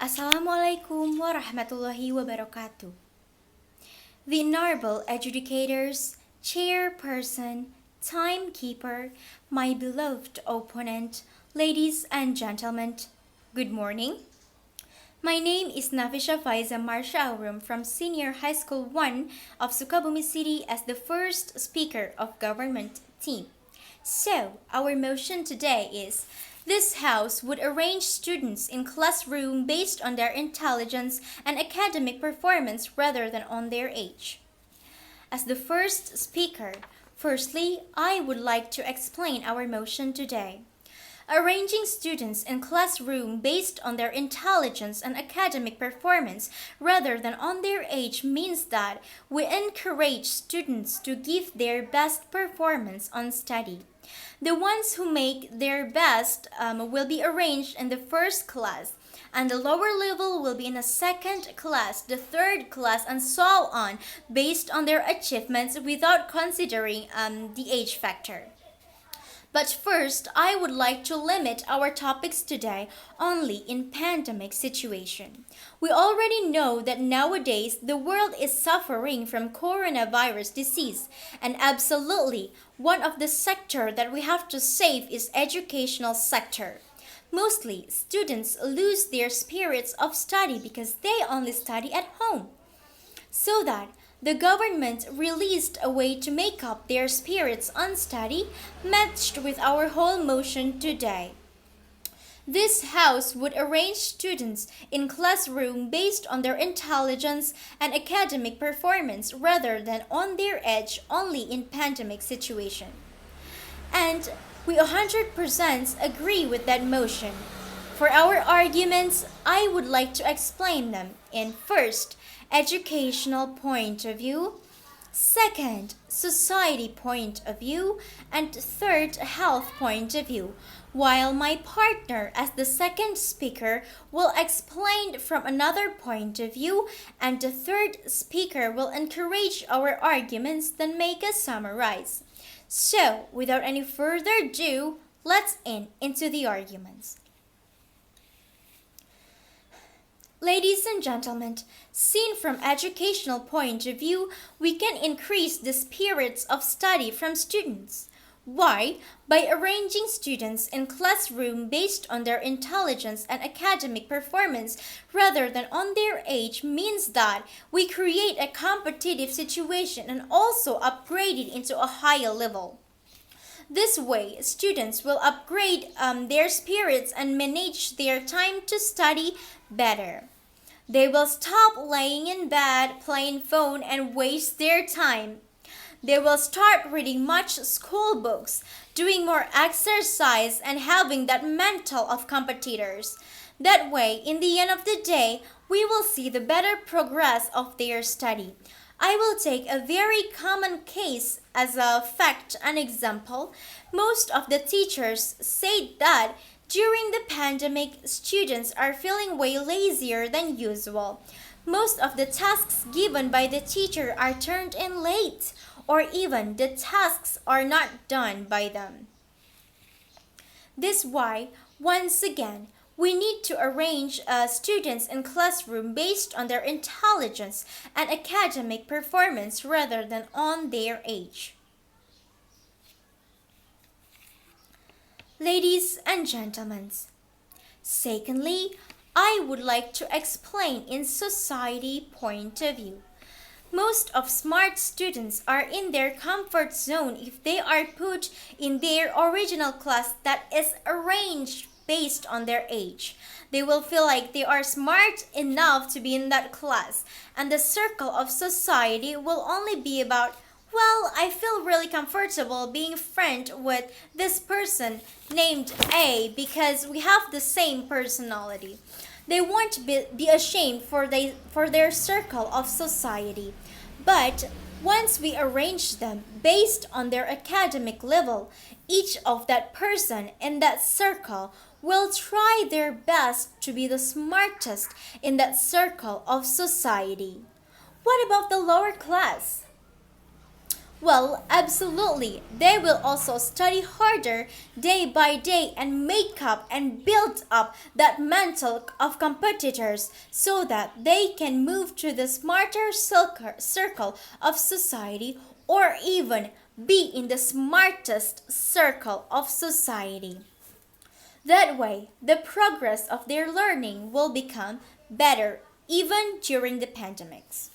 Assalamualaikum warahmatullahi wabarakatuh. The Honorable Adjudicators, Chairperson, Timekeeper, my beloved opponent, ladies and gentlemen, good morning. My name is Nafisha Faiza Marsha Aurum from Senior High School 1 of Sukabumi City as the first speaker of government team. So, our motion today is this House would arrange students in classroom based on their intelligence and academic performance rather than on their age. As the first speaker, firstly, I would like to explain our motion today. Arranging students in classroom based on their intelligence and academic performance rather than on their age means that we encourage students to give their best performance on study. The ones who make their best will be arranged in the first class, and the lower level will be in a second class, the third class, and so on, based on their achievements without considering the age factor. But first, I would like to limit our topics today only in pandemic situation. We already know that nowadays the world is suffering from coronavirus disease, and absolutely one of the sector that we have to save is educational sector. Mostly, students lose their spirits of study because they only study at home. So that the government released a way to make up their spirits on study, matched with our whole motion today. This House would arrange students in classroom based on their intelligence and academic performance rather than on their age only in pandemic situation. And we 100% agree with that motion. For our arguments, I would like to explain them in first, educational point of view, second, society point of view, and third, health point of view, while my partner as the second speaker will explain from another point of view, and the third speaker will encourage our arguments, then make a summarize. So, without any further ado, let's into the arguments. Ladies and gentlemen, seen from educational point of view, we can increase the spirits of study from students. Why? By arranging students in classroom based on their intelligence and academic performance rather than on their age means that we create a competitive situation and also upgrade it into a higher level. This way, students will upgrade their spirits and manage their time to study better. They will stop laying in bed, playing phone, and waste their time. They will start reading much school books, doing more exercise, and having that mental of competitors. That way, in the end of the day, we will see the better progress of their study. I will take a very common case as a fact and example. Most of the teachers say that during the pandemic, students are feeling way lazier than usual. Most of the tasks given by the teacher are turned in late, or even the tasks are not done by them. This why, once again, we need to arrange students in classroom based on their intelligence and academic performance rather than on their age. Ladies and gentlemen, secondly, I would like to explain in society point of view. Most of smart students are in their comfort zone if they are put in their original class that is arranged based on their age. They will feel like they are smart enough to be in that class, and the circle of society will only be about, well, I feel really comfortable being friend with this person named A because we have the same personality. They won't be ashamed for their circle of society. But once we arrange them based on their academic level, each of that person in that circle will try their best to be the smartest in that circle of society. What about the lower class? Well, absolutely. They will also study harder day by day and make up and build up that mental of competitors so that they can move to the smarter circle of society or even be in the smartest circle of society. That way, the progress of their learning will become better even during the pandemics.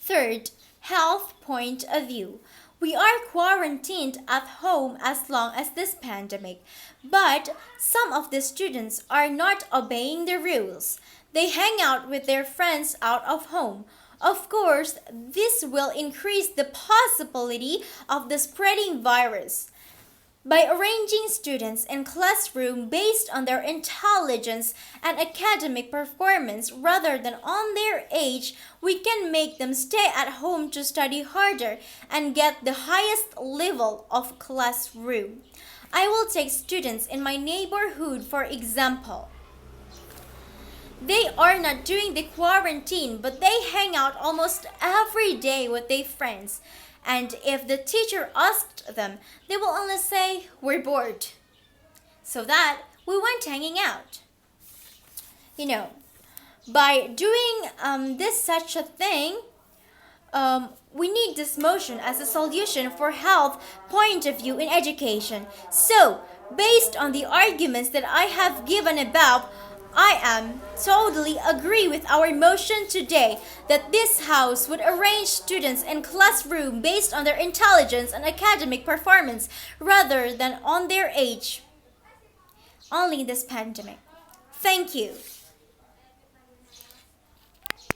Third, health point of view. We are quarantined at home as long as this pandemic, but some of the students are not obeying the rules. They hang out with their friends out of home. Of course, this will increase the possibility of the spreading virus. By arranging students in classroom based on their intelligence and academic performance rather than on their age, we can make them stay at home to study harder and get the highest level of classroom. I will take students in my neighborhood for example. They are not doing the quarantine, but they hang out almost every day with their friends. And if the teacher asked them, they will only say, "We're bored." So that we went hanging out. You know, by doing this such a thing, we need this motion as a solution for health point of view in education. So, based on the arguments that I have given above, I am totally agree with our motion today that this house would arrange students in classroom based on their intelligence and academic performance rather than on their age. Only this pandemic. Thank you.